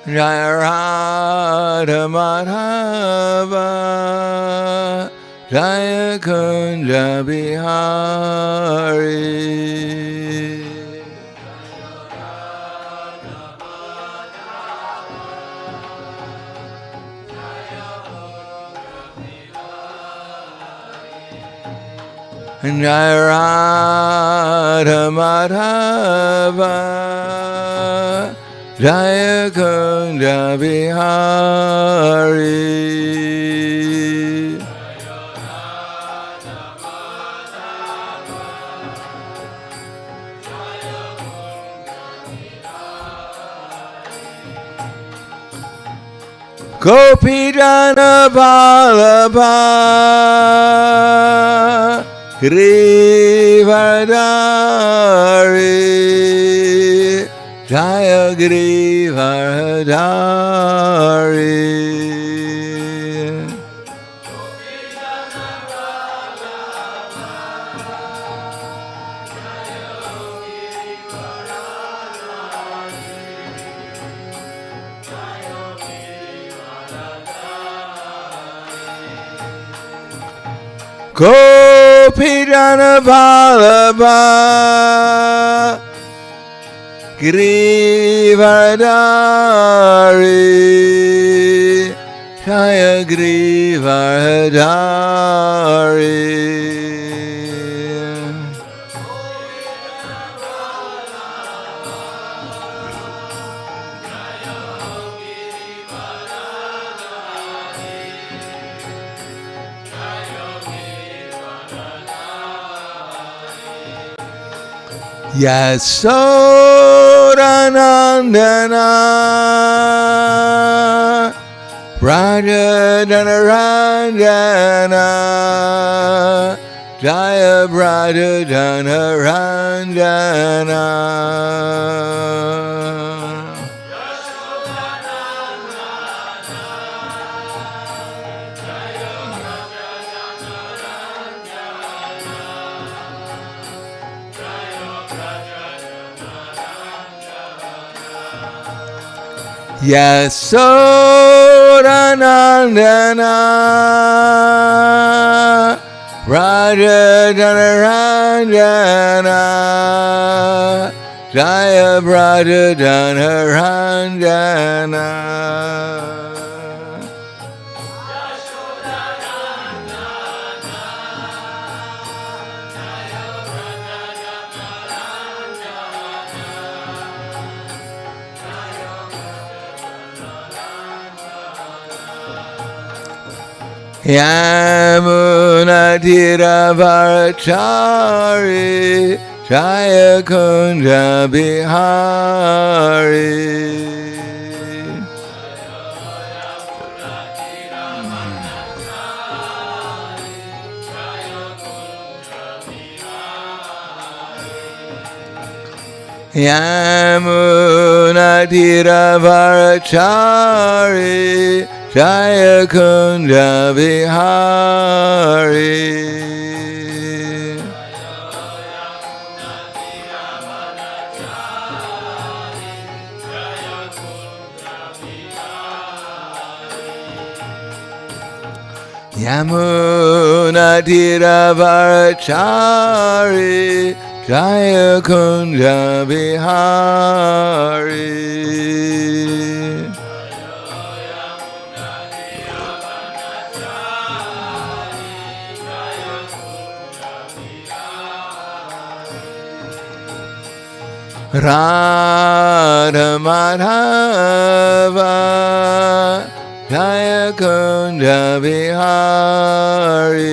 Jaya Radha Madhava Jaya Kunja Bihari Jaya Radha Madhava Jaya Kunja Bihari Gopi Jana Vallabha Girivardhari Jaya Girivardhari Gopi Jana Vallabha Girivardhari Jaya Girivardhari Yasodanandana Raja Janaranjana Jaya Raja Janaranjana Yasodanandana Raja Janaranjana Jaya Raja Janaranjana Yamuna Tiravarachari Jaya Kunja Bihari Yamuna Tiravarachari Jaya Kunja Bihari Yamuna Tiravarachari Jaya Kunja Bihari Radha Madhava Jaya Kunja Bihari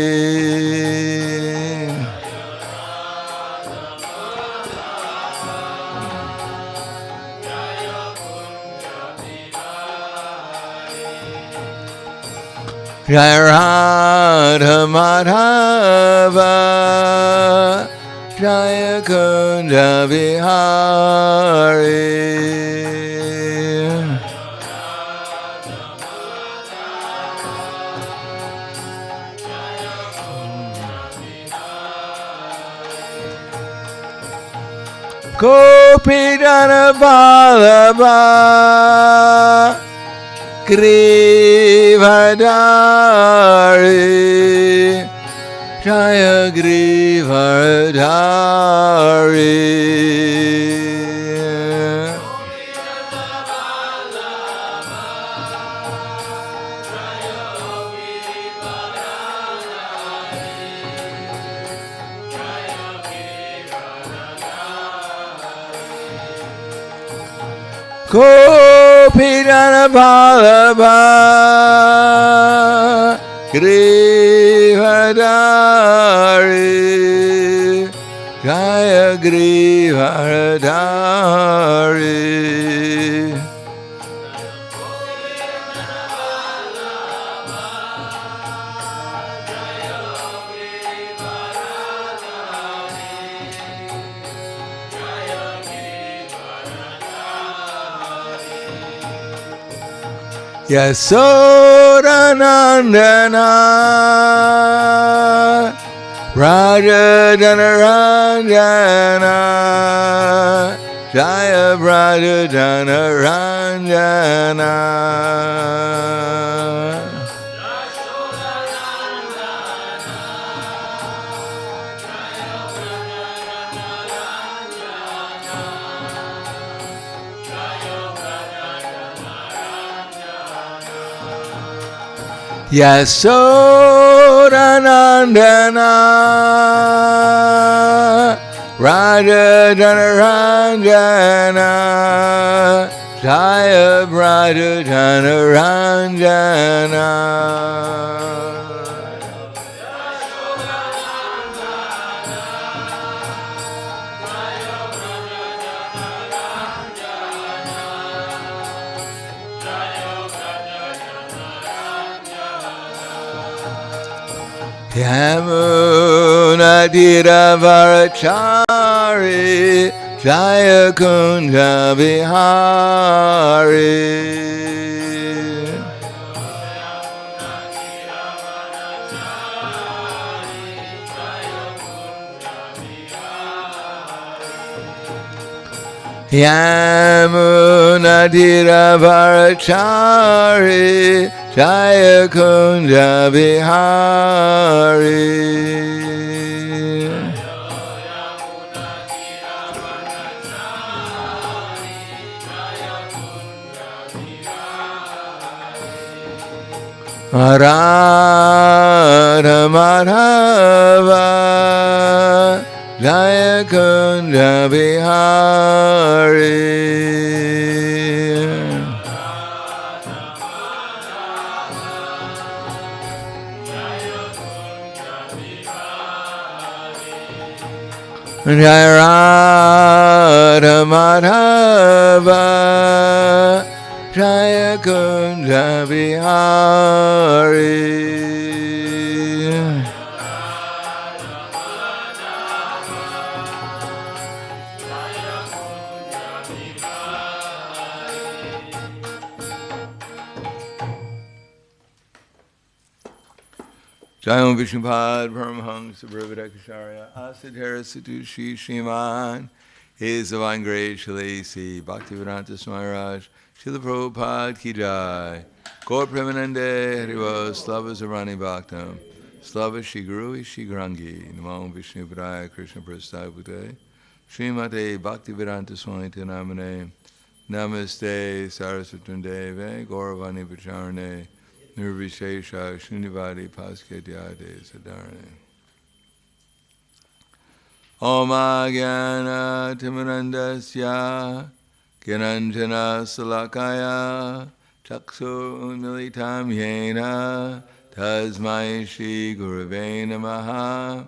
Jaya Radha Madhava Jaya Kunda Vihari. Gopidana Vallabha Grivadari Jaya Grivadari. Gopidana Vallabha Grivadari Jaya Grivadari. Yasodanandana Raja Janaranjana Jaya Raja Janaranjana. Yasodanandana Raja Janaranjana Jaya Raja Janaranjana. Yamuna Dhiravarachari Jaya Kunja Vihari. Yamuna Dhiravarachari Jaya Kunja Vihari. Radha Madhava Jaya Kunja Vihari. Jaya Radha Madhava Jaya Kunja Vihari. Jayam Vishnupad Paramahamsa Brahmadakacharya Asadhara Satushi Shiman His Divine Grace Shalasi Bhaktivedanta Smaharaj Srila Prabhupada Ki Jai Gaur Premanande Hariva Slava Zarani Bhaktam Slava Shri Guru Shri Grangi Namo Vishnu Padaya Krishna Prasthapute Srimate Bhaktivedanta Swami Namane Namaste Saraswatundeve Gauravani Pacharane Nirvishesha Srinivadi Pasketyade Sadarane. Oma Gyana Timarandasya Gyananjana Salakaya Chaksu Militam Yena Tasmai Shri Gurave Namaha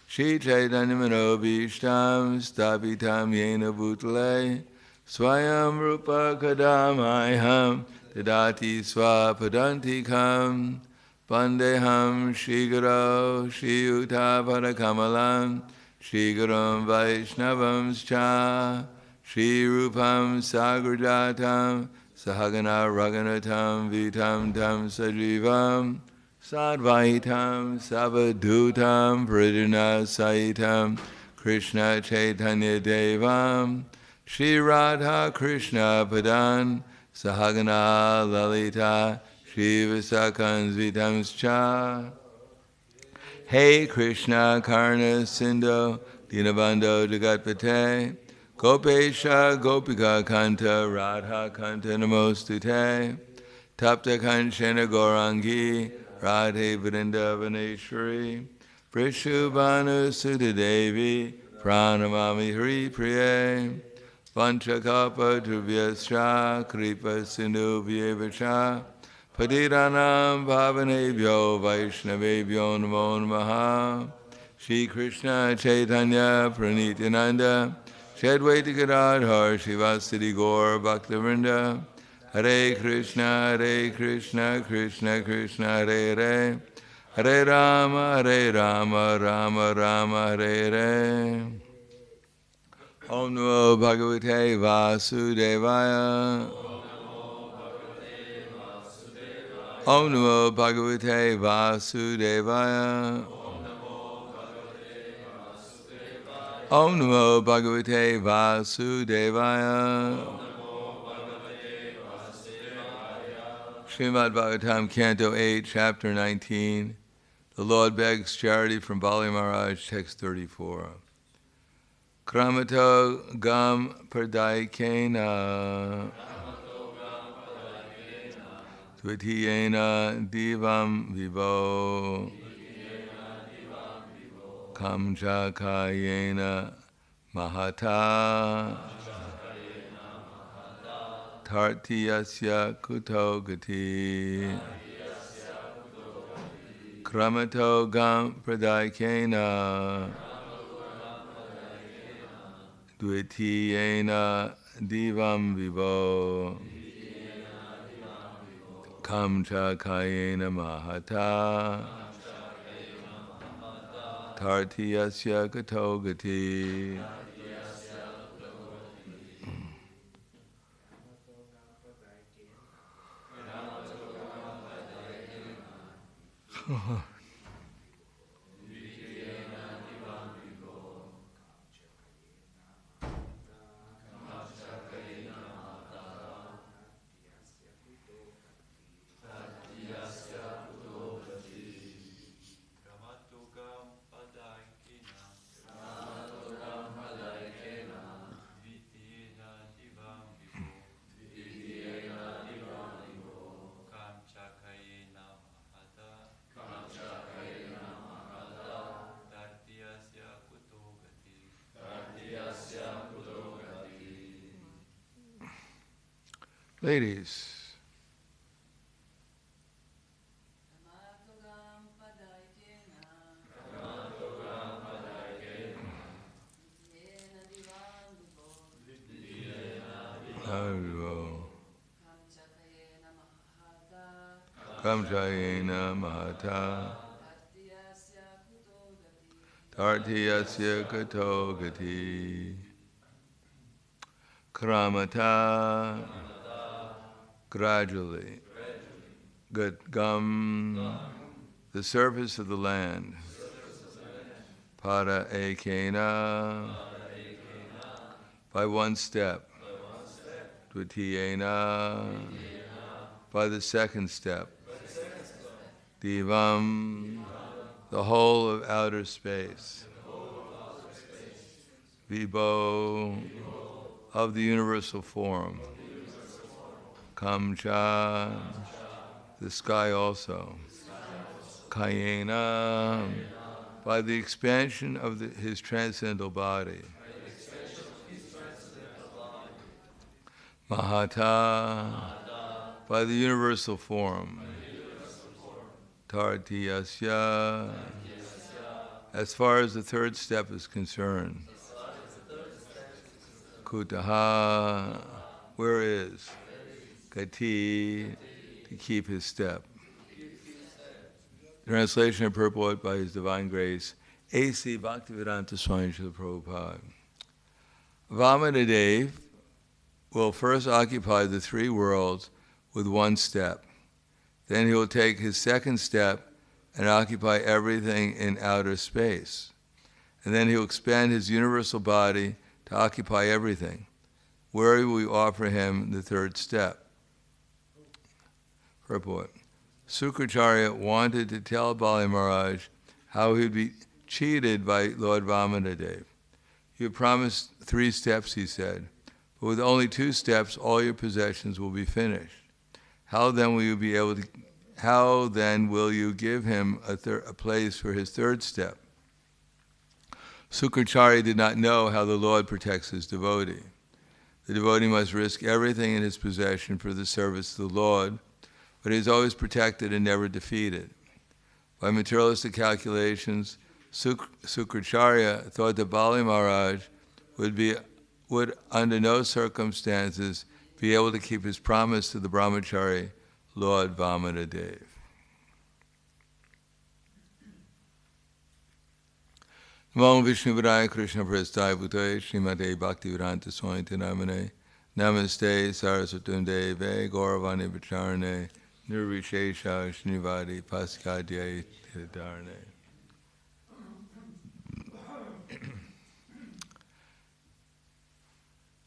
Shri Chaitanya Manobhishtam Stapitam Yena Bhutale Swayam Rupa Kadamayham Tadati Swapadantikam Vandeham Shri Guru Shri Uta Padakamalam Shri Gurum Vaishnavamscha Shri Rupam Sagrajatam Sahagana Raghunatam Vitam Tam Sajivam Sadvaitam Savadutam Pradina Saitam Krishna Chaitanya Devam Shri Radha Krishna Padan Sahagana Lalita Shri Visakans Vitamscha Hey Krishna Karna Sindhu Dinabandho Jagatpate Gopesha Gopika Kanta Radha Kanta Namostute Tapta Kanchana Gaurangi Radhe Vrindavaneshwari Prishubhanu Sutadevi Pranamami Hari Priye Vanchakapa Dhruvyascha Kripa Sindhu Vyevacha Patiranam Bhavanebhyo Vaishnavebhyo Namo Namaha Shri Krishna Chaitanya Pranityananda Shri Advaita Gadadhar Srivasadi Gaur Bhaktivinoda Hare Krishna Krishna Krishna Hare Hare Hare Rama Rama Rama Hare Hare Om Namo Bhagavate Vasudevaya Om Namo Bhagavate Vasudevaya Om Namo Bhagavate Vasudevaya Srimad Bhagavatam, Canto 8, Chapter 19. The Lord begs charity from Bali Maharaj, text 34. Kramato gam pradayakena Tvitiyena divam vivo Kamchakayena mahata Tartiyasya kuto gati Kramato gam pradayakena Dvitiyena divam vivo Kamchakayena mahata Tartiyasya kuto gati Ladies, Kamchayena mahata Tartiyasya kuto gati Kramata gradually Gam the surface of the land Pada ekena by one step Dvitiyena by the second step Divam the whole of outer space Vibho of the universal form Kamcha the sky also Kayena by the expansion of his transcendental body Mahata by the universal form Tartiyasya as far as the third step is concerned Kutaha where is Gati to keep his step. Translation and purport by His Divine Grace A.C. Bhaktivedanta Swami Srila Prabhupada. Vamanadev will first occupy the three worlds with one step. Then he will take his second step and occupy everything in outer space. And then he will expand his universal body to occupy everything. Where will we offer him the third step? Purport. Sukracharya wanted to tell Bali Maharaj how he would be cheated by Lord Vamanadev. You promised 3 steps, he said, but with only 2 steps, all your possessions will be finished. How then will you give him a place for his third step? Sukracharya did not know how the Lord protects his devotee. The devotee must risk everything in his possession for the service to the Lord, but he is always protected and never defeated. By materialistic calculations, Sukracharya thought that Bali Maharaj would under no circumstances be able to keep his promise to the brahmachari, Lord Vamanadev. Namo Vishnu Vidaya Krishna Prasthaya Bhutaya Srimate Bhaktivedanta Swami Namane Namaste Saraswatunde Ve Gauravani Vicharane Nirvishesha Shnivadi Paskadya Dharane.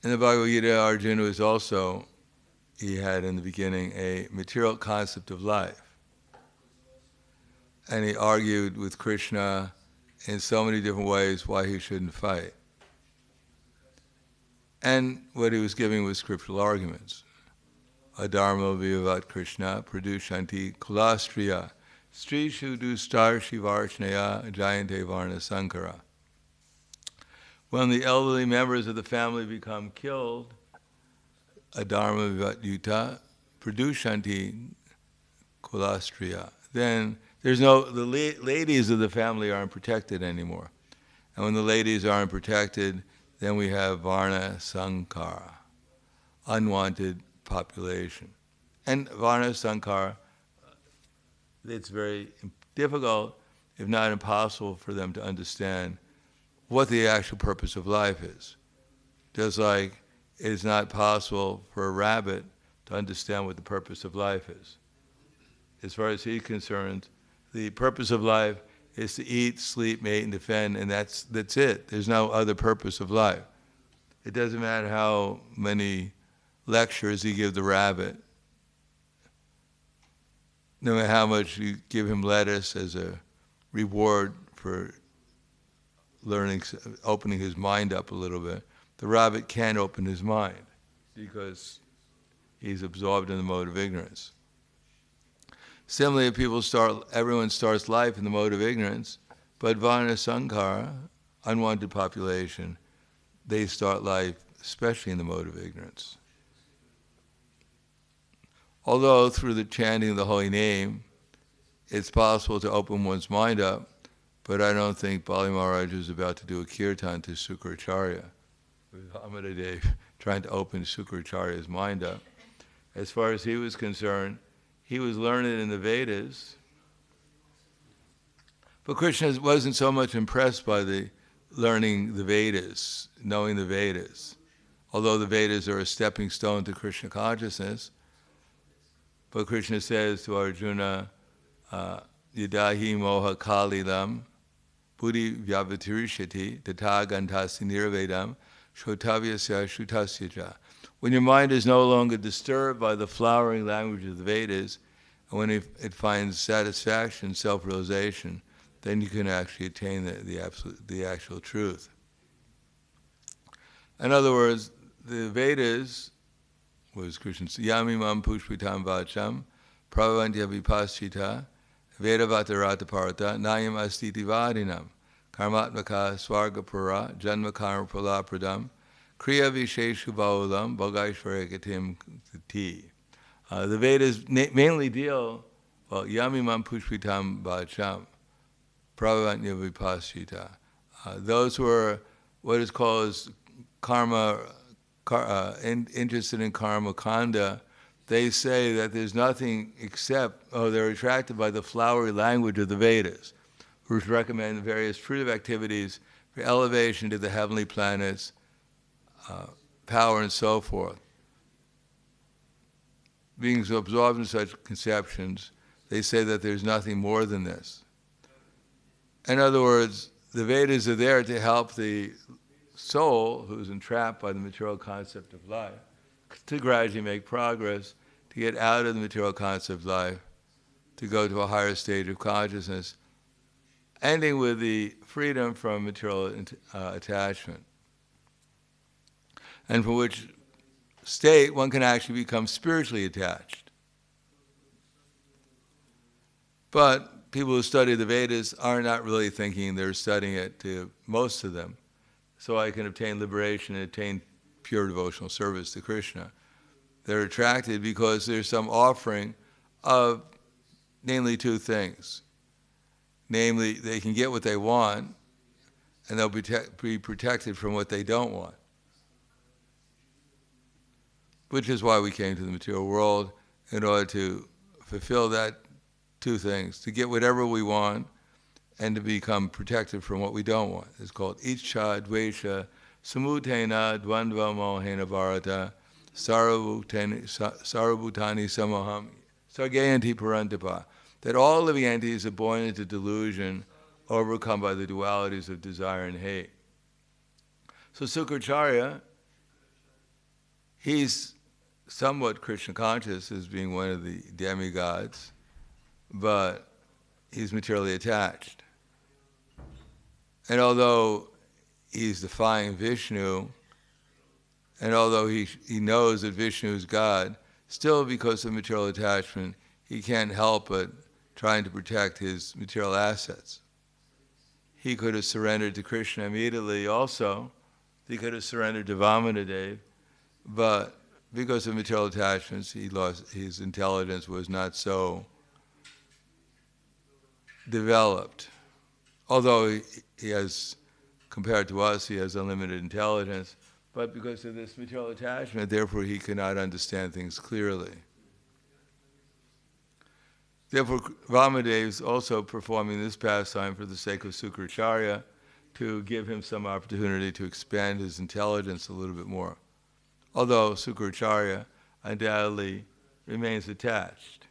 In the Bhagavad Gita, Arjuna he had in the beginning a material concept of life. And he argued with Krishna in so many different ways why he shouldn't fight. And what he was giving was scriptural arguments. Adharma vivat Krishna pradushanti kulastriya strishu dustar shivarshnaya jayante varna sankara. When the elderly members of the family become killed, adharma vivat yuta pradushanti kulastriya. Then the ladies of the family aren't protected anymore. And when the ladies aren't protected, then we have varna sankara, unwanted population. And varna sankara, it's very difficult, if not impossible, for them to understand what the actual purpose of life is. Just like it is not possible for a rabbit to understand what the purpose of life is. As far as he's concerned, the purpose of life is to eat, sleep, mate, and defend, and that's it. There's no other purpose of life. It doesn't matter how many lectures you give the rabbit, no matter how much you give him lettuce as a reward for learning, opening his mind up a little bit, the rabbit can't open his mind because he's absorbed in the mode of ignorance. Similarly, everyone starts life in the mode of ignorance, but varna sankara, unwanted population, they start life especially in the mode of ignorance. Although through the chanting of the holy name, it's possible to open one's mind up, but I don't think Bali Maharaj is about to do a kirtan to Sukracharya, with Vamanadev trying to open Sukracharya's mind up. As far as he was concerned, he was learned in the Vedas, but Krishna wasn't so much impressed by the learning the Vedas, knowing the Vedas, although the Vedas are a stepping stone to Krishna consciousness. But Krishna says to Arjuna, Yadahi moha kalilam buddhi vyavatirishati tata gantasi nirvedam shotavyasya shutasyaja. When your mind is no longer disturbed by the flowering language of the Vedas, and when it finds satisfaction, self-realization, then you can actually attain the actual truth. In other words, the Vedas, was Krishna yami mam pushpitam vacham pravantya vipaschita vedavatarata parata nayam astiti vadinam karmatmaka swargapura janma karma prala pradam kriya visheshu baulam bhogaishvarekatim ti. The Vedas mainly deal, yami mam pushpitam vacham pravantya vipaschita. Those who are what is called as interested in karma kanda, they say that there's nothing except, they're attracted by the flowery language of the Vedas, which recommend various fruitive activities for elevation to the heavenly planets, power and so forth. Being so absorbed in such conceptions, they say that there's nothing more than this. In other words, the Vedas are there to help the soul who's entrapped by the material concept of life to gradually make progress, to get out of the material concept of life, to go to a higher stage of consciousness, ending with the freedom from material attachment, and from which state one can actually become spiritually attached. But people who study the Vedas are not really thinking they're studying it to most of them, so I can obtain liberation and attain pure devotional service to Krishna. They're attracted because there's some offering of namely two things. Namely, they can get what they want, and they'll be protected from what they don't want. Which is why we came to the material world, in order to fulfill that two things, to get whatever we want and to become protected from what we don't want. It's called Ichcha Dvesha Samutena Dvandva Mohena Bharata Sarvabhutani Samoham Sargayanti Parantapa. That all living entities are born into delusion, overcome by the dualities of desire and hate. So Sukracharya, he's somewhat Krishna conscious as being one of the demigods, but he's materially attached. And although he's defying Vishnu, and although he knows that Vishnu is God, still because of material attachment, he can't help but trying to protect his material assets. He could have surrendered to Krishna immediately also. He could have surrendered to Vamanadeva, but because of material attachments, he lost, his intelligence was not so developed. Although he has, compared to us, he has unlimited intelligence, but because of this material attachment, therefore he cannot understand things clearly. Therefore, Vamadeva is also performing this pastime for the sake of Sukracharya, to give him some opportunity to expand his intelligence a little bit more. Although Sukracharya undoubtedly remains attached.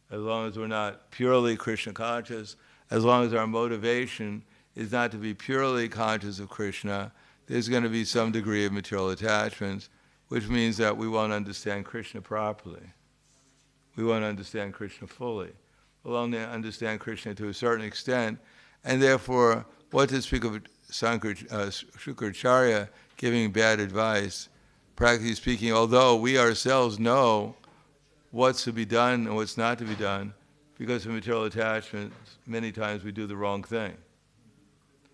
As long as we're not purely Krishna conscious, as long as our motivation is not to be purely conscious of Krishna, there's going to be some degree of material attachments, which means that we won't understand Krishna properly. We won't understand Krishna fully. We'll only understand Krishna to a certain extent, and therefore, what to speak of Shukracharya giving bad advice, practically speaking, although we ourselves know what's to be done and what's not to be done, because of material attachments, many times we do the wrong thing.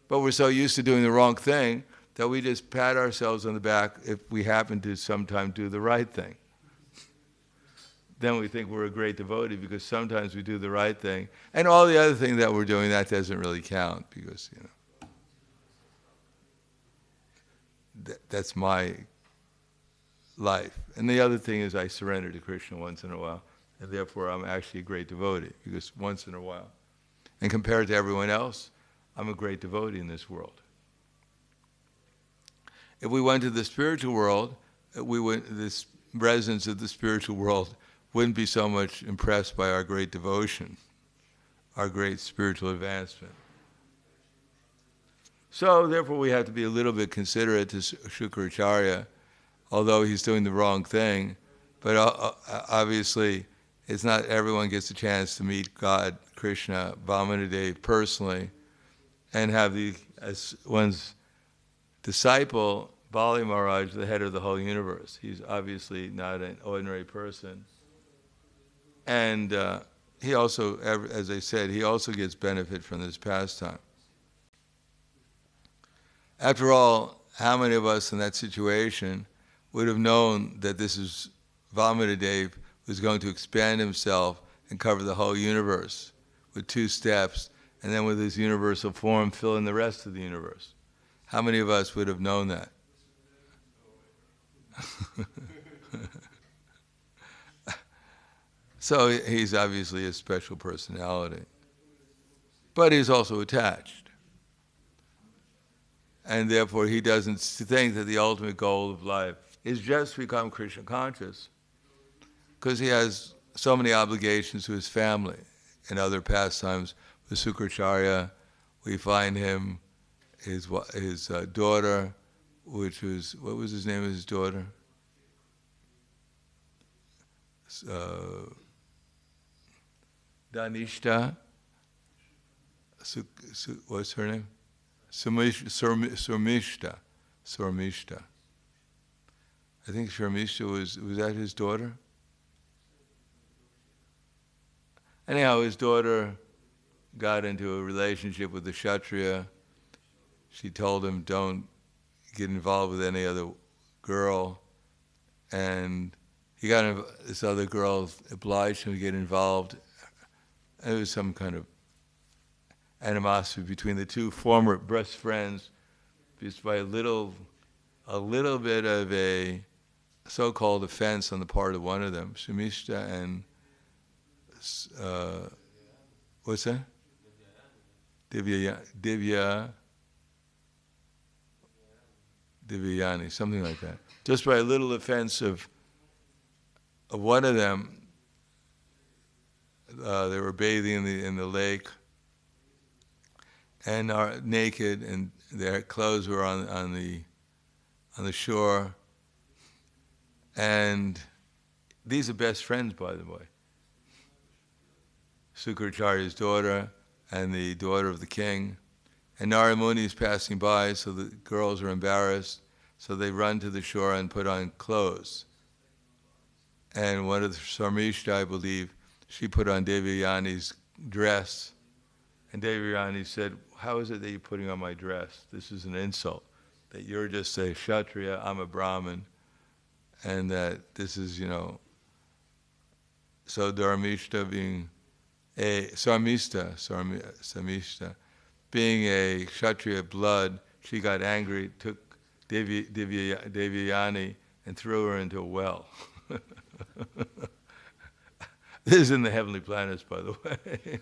But we're so used to doing the wrong thing that we just pat ourselves on the back if we happen to sometime do the right thing. Then we think we're a great devotee because sometimes we do the right thing. And all the other things that we're doing, that doesn't really count because, that's my life. And the other thing is I surrender to Krishna once in a while, and therefore I'm actually a great devotee because once in a while. And compared to everyone else, I'm a great devotee in this world. If we went to the spiritual world, this residents of the spiritual world wouldn't be so much impressed by our great devotion, our great spiritual advancement. So therefore we have to be a little bit considerate to Shukracharya, although he's doing the wrong thing, but obviously it's not everyone gets a chance to meet God, Krishna, Vamanadeva personally, and have as one's disciple, Bali Maharaj, the head of the whole universe. He's obviously not an ordinary person. And he also, as I said, he also gets benefit from this pastime. After all, how many of us in that situation would have known that this is Vamanadeva who's going to expand himself and cover the whole universe with 2 steps, and then with his universal form fill in the rest of the universe? How many of us would have known that? So he's obviously a special personality. but he's also attached. And therefore he doesn't think that the ultimate goal of life is just to become Krishna conscious, because he has so many obligations to his family. In other pastimes with Sukracharya, we find him, his daughter, which was, what was his name of his daughter? Dhanishta. What's her name? Surmishta. I think Sharmishta was that his daughter? Anyhow, his daughter got into a relationship with the Kshatriya. She told him, don't get involved with any other girl. And he got this other girl obliged him to get involved. There was some kind of animosity between the two former best friends, just by a little bit of a so-called offense on the part of one of them, Shamishta and what's that? Divyayani, something like that. Just by a little offense of one of them, they were bathing in the lake and are naked, and their clothes were on the shore. And these are best friends, by the way. Sukracharya's daughter and the daughter of the king. And Narada Muni is passing by, so the girls are embarrassed, so they run to the shore and put on clothes. And one of the Sarmishta, I believe, she put on Devyayani's dress. And Devyayani said, how is it that you're putting on my dress? This is an insult. That you're just a Kshatriya, I'm a Brahmin, and that this is, so Dharmishta being a Samishta, being a Kshatriya blood, she got angry, took Devyayani and threw her into a well. This is in the heavenly planets, by the way.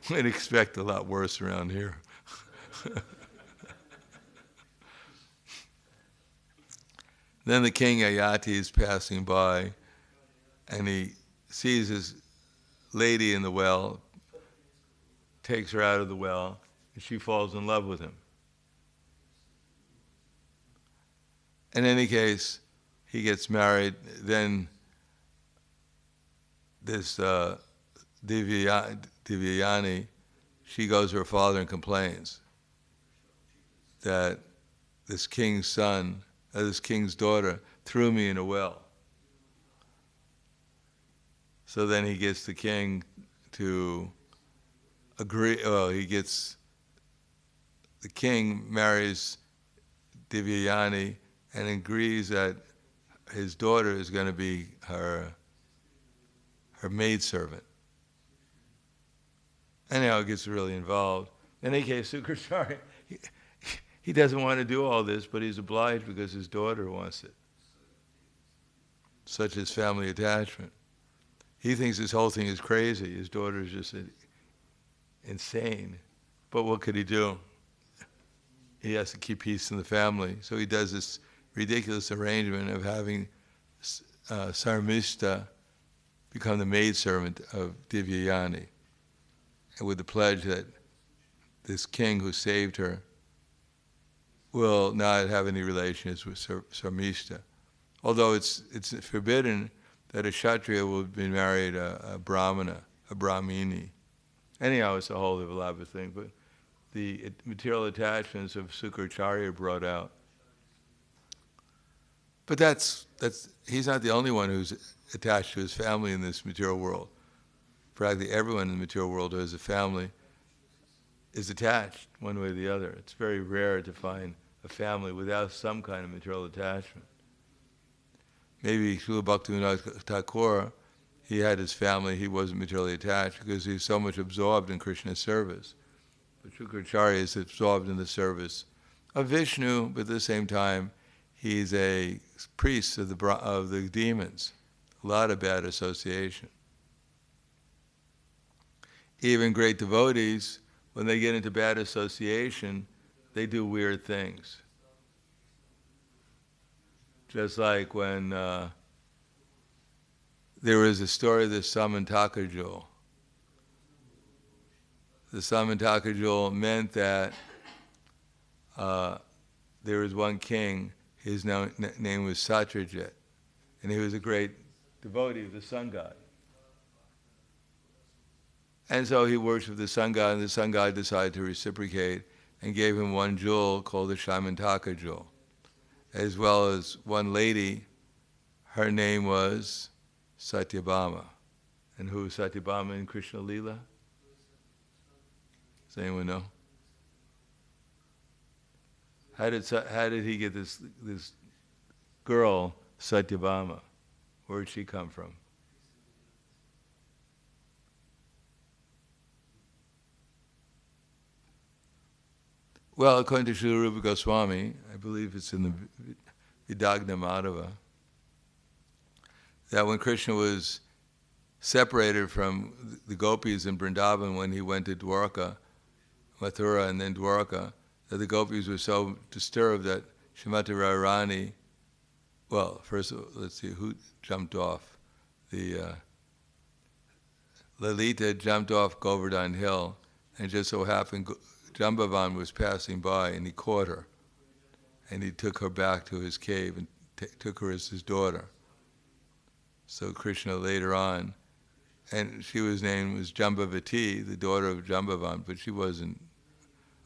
We'd expect a lot worse around here. Then the king Ayati is passing by, and he sees his lady in the well, takes her out of the well, and she falls in love with him. In any case, he gets married. Then this Divyayani, she goes to her father and complains that this king's son, this king's daughter, threw me in a well. So then he gets the king to agree. The king marries Divyayani and agrees that his daughter is going to be her maidservant. Anyhow, it gets really involved. In any case, Sukracharya, he doesn't want to do all this, but he's obliged because his daughter wants it. Such is family attachment. He thinks this whole thing is crazy. His daughter is just insane. But what could he do? He has to keep peace in the family. So he does this ridiculous arrangement of having Sarmishta become the maidservant of Divyayani, and with the pledge that this king who saved her will not have any relations with Sarmishta. Although it's forbidden that a Kshatriya will be married a Brahmana, a Brahmini. Anyhow, it's a whole elaborate thing, but the material attachments of Sukracharya brought out. But he's not the only one who's attached to his family in this material world. Practically everyone in the material world who has a family is attached one way or the other. It's very rare to find a family without some kind of material attachment. Maybe Srila Bhaktivinoda Thakur, he had his family, he wasn't materially attached because he's so much absorbed in Krishna's service. But Sukracharya is absorbed in the service of Vishnu, but at the same time, he's a priest of the demons. A lot of bad association. even great devotees, when they get into bad association, they do weird things. Just like when there was a story of the Samantaka jewel. The Samantaka jewel meant that there was one king, his name was Satyajit, and he was a great devotee of the sun god. And so he worshipped the sun god, and the sun god decided to reciprocate and gave him one jewel called the Samantaka jewel, as well as one lady. Her name was Satyabhama. And who was Satyabhama in Krishna Lila? Does anyone know? How did he get this girl, Satyabhama? Where did she come from? Well, according to Srila Rupa Goswami, I believe it's in the Vidagna Madhava, that when Krishna was separated from the gopis in Vrindavan when he went to Dwarka, Mathura and then Dwarka, that the gopis were so disturbed that Srimati Radharani, well, first let's see, who jumped off? Lalita jumped off Govardhan Hill, and just so happened Jambavan was passing by and he caught her, and he took her back to his cave and took her as his daughter. So Krishna later on, and she was named was Jambavati, the daughter of Jambavan, but she wasn't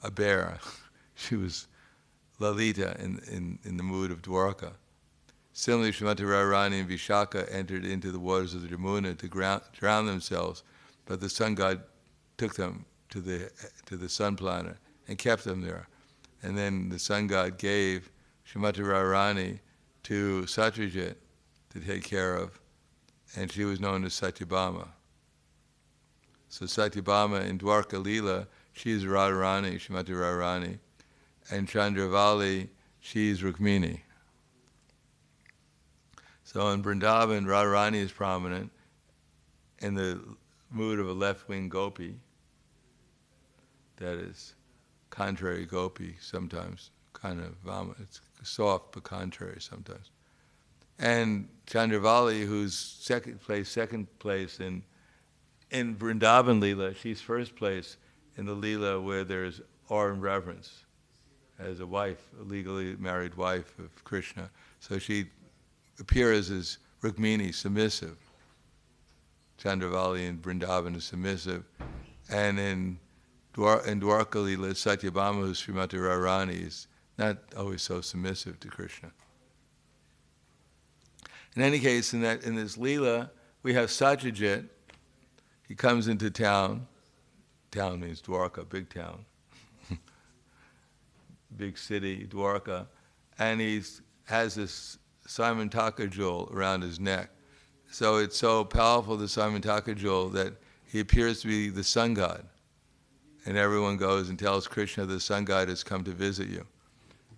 a bear. She was Lalita in the mood of Dwarka. Similarly, Srimati Radharani and Vishaka entered into the waters of the Yamuna to drown themselves, but the sun god took them to the sun planet and kept them there. And then the sun god gave Srimati Radharani to Satyajit to take care of, and she was known as Satyabhama. So Satyabhama in Dwarka Lila, she is Radharani, Srimati Radharani, and Chandravali, she is Rukmini. So in Vrindavan, Radharani is prominent in the mood of a left-wing gopi, that is contrary gopi sometimes, kind of it's soft but contrary sometimes. And Chandravali, who's second place in Vrindavan Leela, she's first place in the Leela where there's awe and reverence as a wife, a legally married wife of Krishna. So she appears as Rukmini, submissive. Chandravali in Vrindavan is submissive. And in Dwarka Leela, Satyabhama, who's Srimati Radharani, is not always so submissive to Krishna. In any case, in this Leela, we have Satyajit. He comes into town. Town means Dwarka, big town. Big city, Dwarka. And he has this Samantaka jewel around his neck. So it's so powerful, the Samantaka jewel, that he appears to be the sun god. And everyone goes and tells Krishna the sun god has come to visit you.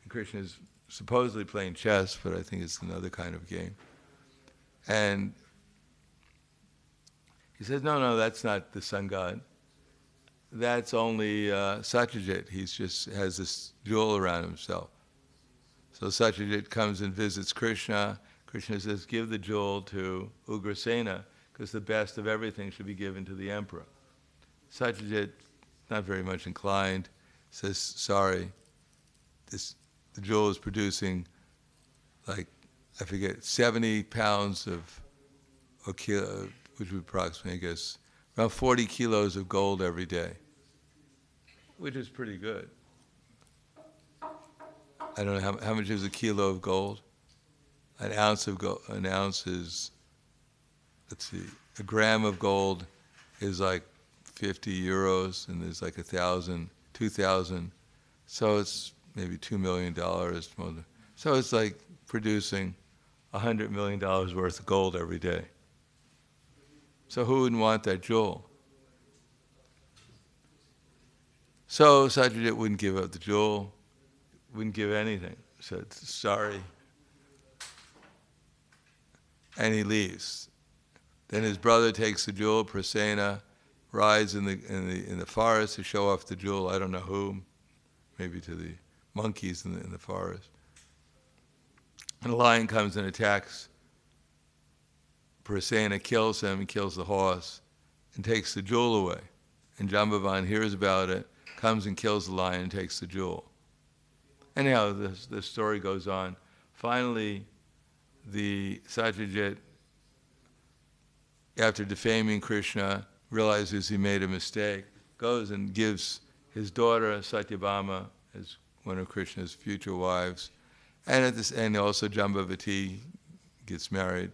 And Krishna is supposedly playing chess, but I think it's another kind of game. And he says, no, that's not the sun god. That's only Satyajit. He just has this jewel around himself. So Satyajit comes and visits Krishna. Krishna says, give the jewel to Ugrasena, because the best of everything should be given to the emperor. Satyajit, not very much inclined, says, sorry, the jewel is producing, like, I forget, 70 pounds or kilo, which would approximately, I guess, around 40 kilos of gold every day, which is pretty good. I don't know how much is a kilo of gold. An ounce of gold. An ounce is, let's see, a gram of gold is like 50 euros, and there's like 1,000, 2,000. So it's maybe $2 million. So it's like producing $100 million worth of gold every day. So who wouldn't want that jewel? So Satyajit wouldn't give up the jewel, wouldn't give anything. Said, sorry. And he leaves. Then his brother takes the jewel, Prasena, rides in the forest to show off the jewel. I don't know whom, maybe to the monkeys in the forest. And a lion comes and attacks Prasenna, kills him, and kills the horse, and takes the jewel away. And Jambavan hears about it, comes and kills the lion and takes the jewel. Anyhow, the story goes on. Finally, the Satyajit, after defaming Krishna, realizes he made a mistake, goes and gives his daughter Satyabhama as one of Krishna's future wives, and also Jambavati gets married.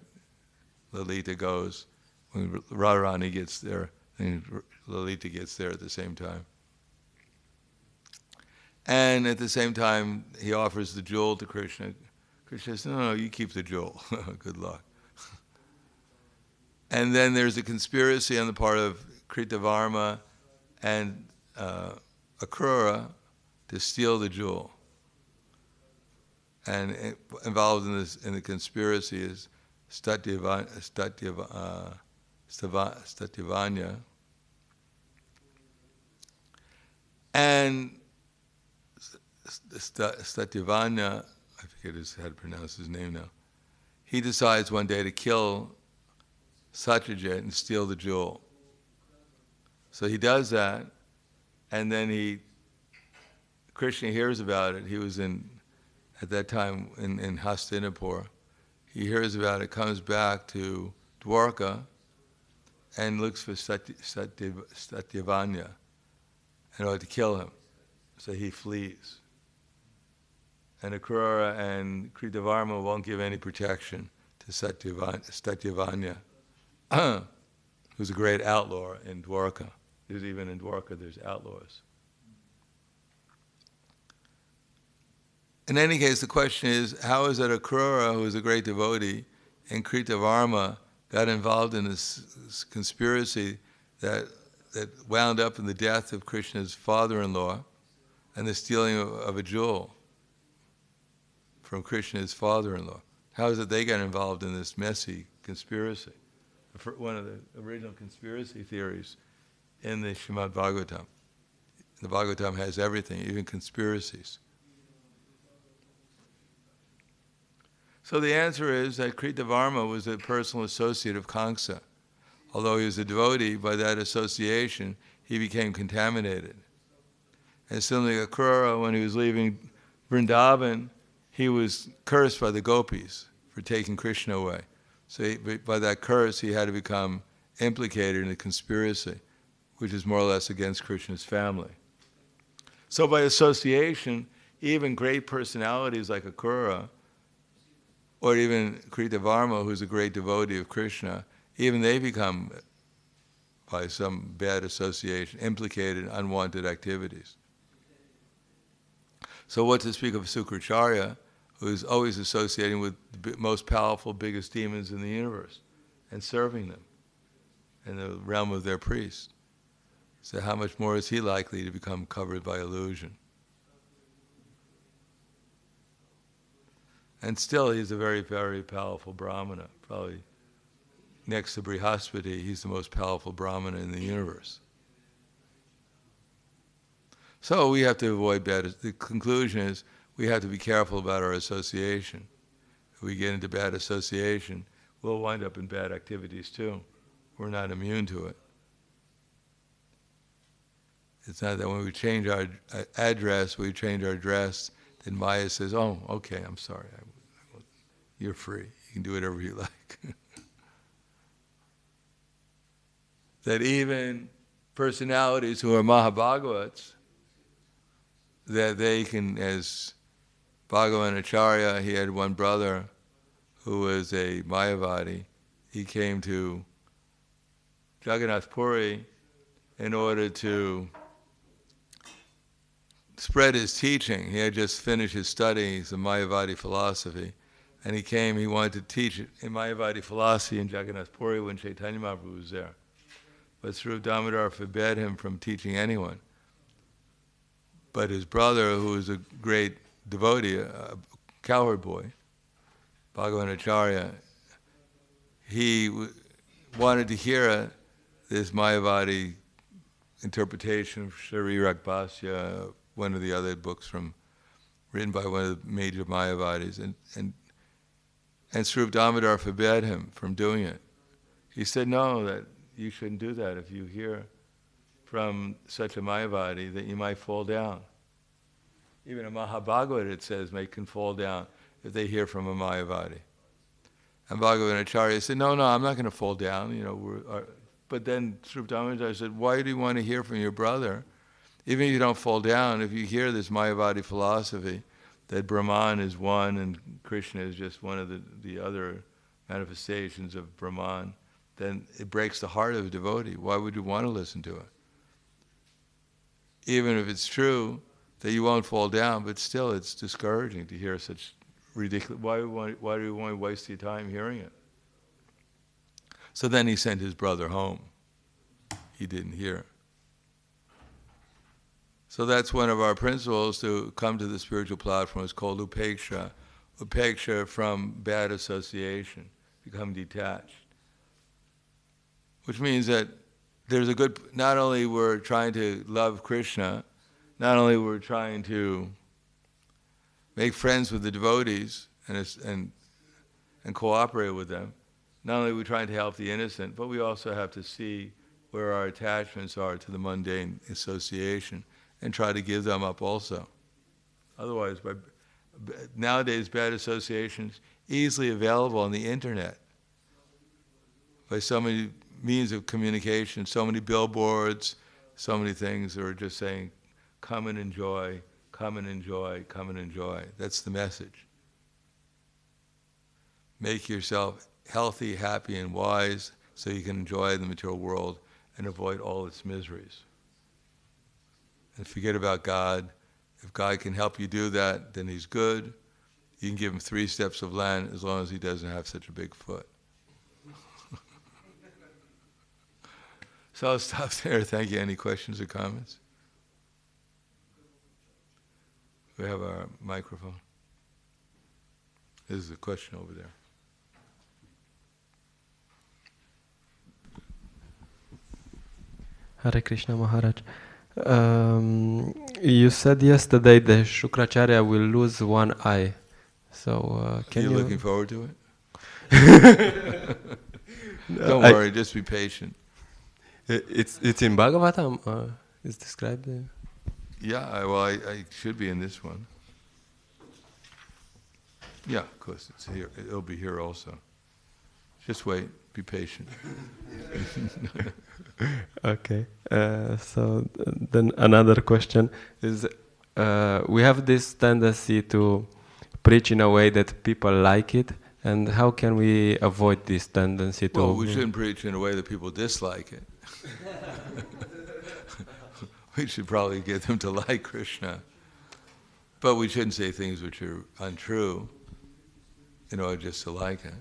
Lalita goes when Radharani gets there, and Lalita gets there at the same time. And at the same time, he offers the jewel to Krishna. Krishna says, no, you keep the jewel. Good luck. And then there's a conspiracy on the part of Kritavarma and Akrura to steal the jewel. And involved in the conspiracy is Satyavanya. And Satyavanya, I forget how to pronounce his name now, he decides one day to kill Satyajit and steal the jewel. So he does that, and then Krishna hears about it. He was at that time in Hastinapur. He hears about it, comes back to Dwarka, and looks for Satyavanya in order to kill him. So he flees. And Akrura and Kritavarma won't give any protection to Satyavanya, who's a great outlaw in Dwarka. Even in Dwarka, there's outlaws. In any case, the question is, how is it Akrura, who is a great devotee, and Kritavarma got involved in this conspiracy that wound up in the death of Krishna's father-in-law and the stealing of a jewel from Krishna's father-in-law? How is it they got involved in this messy conspiracy? One of the original conspiracy theories in the Srimad Bhagavatam. The Bhagavatam has everything, even conspiracies. So the answer is that Kritavarma was a personal associate of Kamsa. Although he was a devotee, by that association, he became contaminated. And similarly, Akrura, when he was leaving Vrindavan, he was cursed by the gopis for taking Krishna away. So by that curse, he had to become implicated in a conspiracy, which is more or less against Krishna's family. So by association, even great personalities like Akrura, or even Kritavarma, who's a great devotee of Krishna, even they become, by some bad association, implicated in unwanted activities. So what to speak of Sukracharya, who is always associating with the most powerful, biggest demons in the universe and serving them in the realm of their priests. So how much more is he likely to become covered by illusion? And still, he's a very, very powerful Brahmana. Probably next to Brihaspati, he's the most powerful Brahmana in the universe. So we have to avoid bad. The conclusion is we have to be careful about our association. If we get into bad association, we'll wind up in bad activities too. We're not immune to it. It's not that when we change our address, we change our dress, then Maya says, oh, okay, I'm sorry. You're free. You can do whatever you like. That even personalities who are Mahabhagavats, that they can, as Bhagavan Acharya, he had one brother who was a Mayavadi. He came to Jagannath Puri in order to spread his teaching. He had just finished his studies of Mayavadi philosophy, and he wanted to teach it in Mayavadi philosophy in Jagannath Puri when Chaitanya Mahaprabhu was there. But Sri Damodar forbade him from teaching anyone. But his brother, who was a great devotee, a cowherd boy, Bhagavan Acharya, he wanted to hear this Mayavadi interpretation of Sharirak Bhasya, one of the other books written by one of the major Mayavadis, and Swarup Damodar forbade him from doing it. He said, no, that you shouldn't do that. If you hear from such a Mayavadi, that you might fall down. Even in Mahabhagavad it says, can fall down if they hear from a Mayavadi. And Bhagavan Acharya said, no, I'm not going to fall down. But then Swarup Damodar said, why do you want to hear from your brother? Even if you don't fall down, if you hear this Mayavadi philosophy, that Brahman is one and Krishna is just one of the other manifestations of Brahman, then it breaks the heart of a devotee. Why would you want to listen to it? Even if it's true that you won't fall down, but still it's discouraging to hear such ridiculous. Why do you want to waste your time hearing it? So then he sent his brother home. He didn't hear. So that's one of our principles to come to the spiritual platform. It's called upeksha. Upeksha from bad association, become detached. Which means that there's a good, not only we're trying to love Krishna, not only we're trying to make friends with the devotees and cooperate with them, not only are we trying to help the innocent, but we also have to see where our attachments are to the mundane association and try to give them up also. Otherwise, nowadays bad associations easily available on the internet by so many means of communication, so many billboards, so many things that are just saying, come and enjoy, come and enjoy, come and enjoy. That's the message. Make yourself healthy, happy, and wise so you can enjoy the material world and avoid all its miseries. And forget about God. If God can help you do that, then He's good. You can give Him 3 steps of land as long as He doesn't have such a big foot. So I'll stop there. Thank you. Any questions or comments? We have our microphone. There's a question over there. Hare Krishna Maharaj. You said yesterday that Shukracharya will lose one eye. So can you... Are you looking forward to it? Don't worry, just be patient. It's in Bhagavatam? It's described there? Yeah, well, I should be in this one. Yeah, of course, it's here. It'll be here also. Just wait, be patient. Okay. So then another question is, we have this tendency to preach in a way that people like it, and how can we avoid this tendency to... Well, we shouldn't preach in a way that people dislike it. We should probably get them to like Krishna. But we shouldn't say things which are untrue, just to like it.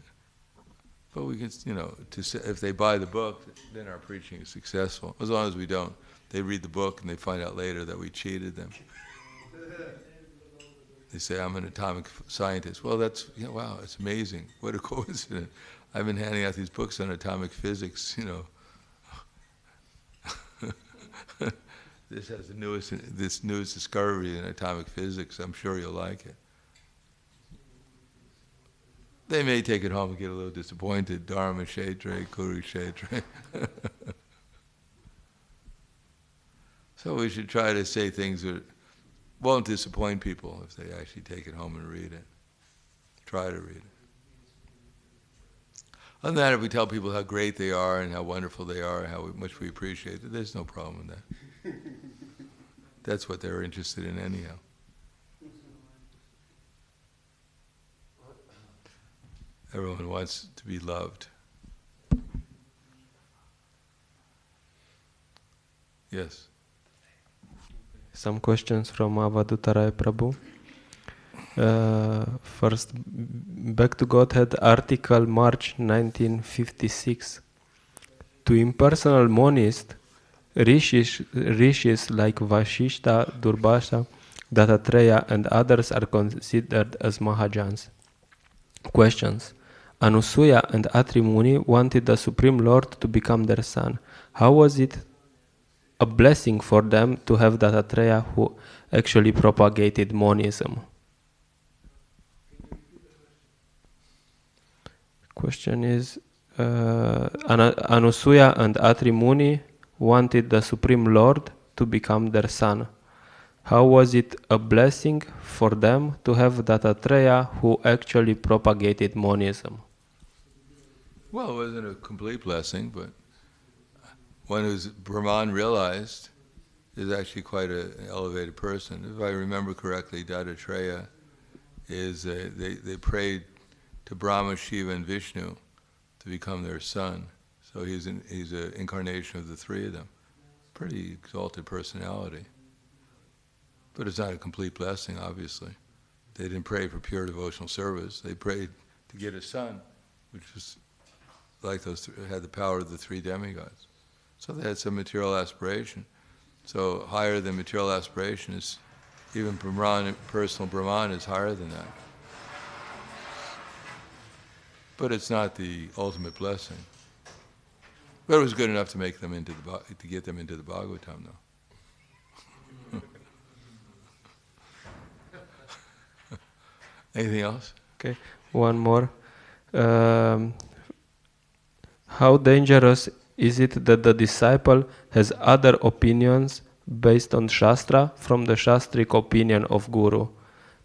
But we can, to say, if they buy the book, then our preaching is successful. As long as we don't. They read the book and they find out later that we cheated them. They say, I'm an atomic scientist. Well, wow, it's amazing. What a coincidence. I've been handing out these books on atomic physics, This has this newest discovery in atomic physics. I'm sure you'll like it. They may take it home and get a little disappointed. Dharma Kshetre, Kuru Kshetre. So we should try to say things that won't disappoint people if they actually take it home and read it. Try to read it. Other than that, if we tell people how great they are and how wonderful they are and how much we appreciate it, there's no problem in that. That's what they're interested in anyhow. Everyone wants to be loved. Yes. Some questions from Avadutaray Prabhu. First, Back to Godhead article, March 1956. To impersonal monists, rishis like Vashishta, Durvasa, Dattatreya and others are considered as Mahajans. Questions. Anusuya and Atri Muni wanted the Supreme Lord to become their son. How was it a blessing for them to have Dattatreya who actually propagated monism? Question is, Anusuya and Atri Muni wanted the Supreme Lord to become their son. How was it a blessing for them to have Dattatreya who actually propagated monism? Well, it wasn't a complete blessing, but one who's Brahman realized is actually quite an elevated person. If I remember correctly, Dattatreya is, they prayed to Brahma, Shiva, and Vishnu to become their son. So he's an incarnation of the three of them. Pretty exalted personality. But it's not a complete blessing, obviously. They didn't pray for pure devotional service. They prayed to get a son, which was like those, had the power of the three demigods. So they had some material aspiration. So higher than material aspiration is, even Brahman, personal Brahman is higher than that. But it's not the ultimate blessing. But it was good enough to make them into to get them into the Bhagavatam, though. Anything else? Okay, one more. How dangerous is it that the disciple has other opinions based on Shastra from the Shastric opinion of Guru?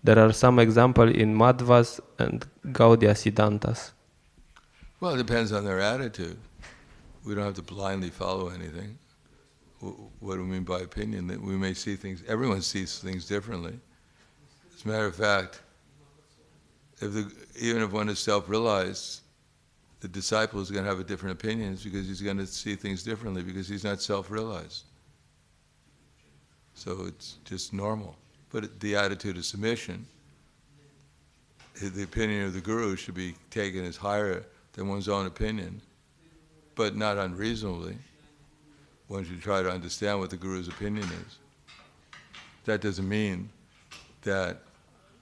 There are some examples in Madhvas and Gaudiya Siddhantas. Well, it depends on their attitude. We don't have to blindly follow anything. What do we mean by opinion? That we may see things, everyone sees things differently. As a matter of fact, even if one is self-realized, the disciple is going to have a different opinions because he's going to see things differently because he's not self-realized. So it's just normal. But the attitude of submission, the opinion of the Guru should be taken as higher than one's own opinion, but not unreasonably. One should try to understand what the Guru's opinion is. That doesn't mean that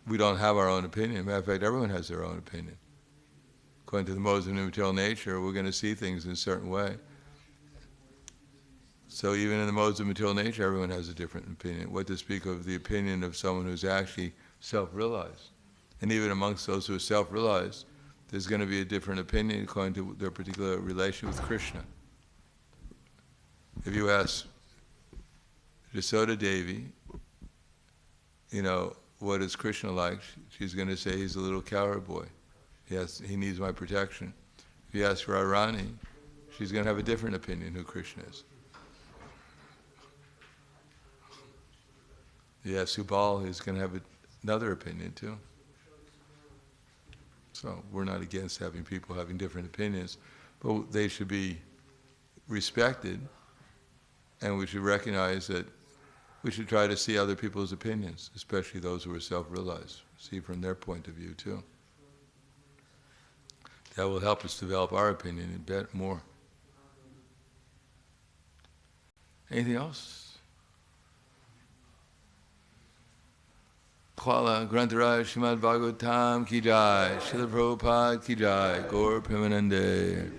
we don't have our own opinion. Matter of fact, everyone has their own opinion. According to the modes of immaterial nature, we're going to see things in a certain way. So even in the modes of material nature, everyone has a different opinion. What to speak of the opinion of someone who's actually self-realized. And even amongst those who are self-realized, there's going to be a different opinion according to their particular relation with Krishna. If you ask Yasoda Devi, what is Krishna like? She's going to say he's a little cowherd boy. He needs my protection. If you ask Radharani, she's going to have a different opinion who Krishna is. If you ask Subal, he's going to have another opinion too. So we're not against having people having different opinions, but they should be respected, and we should recognize that we should try to see other people's opinions, especially those who are self-realized, see from their point of view too. That will help us develop our opinion a bit more. Anything else? Kvala Grantaraj Srimad Bhagavatam ki jai, Srila Prabhupada ki jai, Gaur Premanande.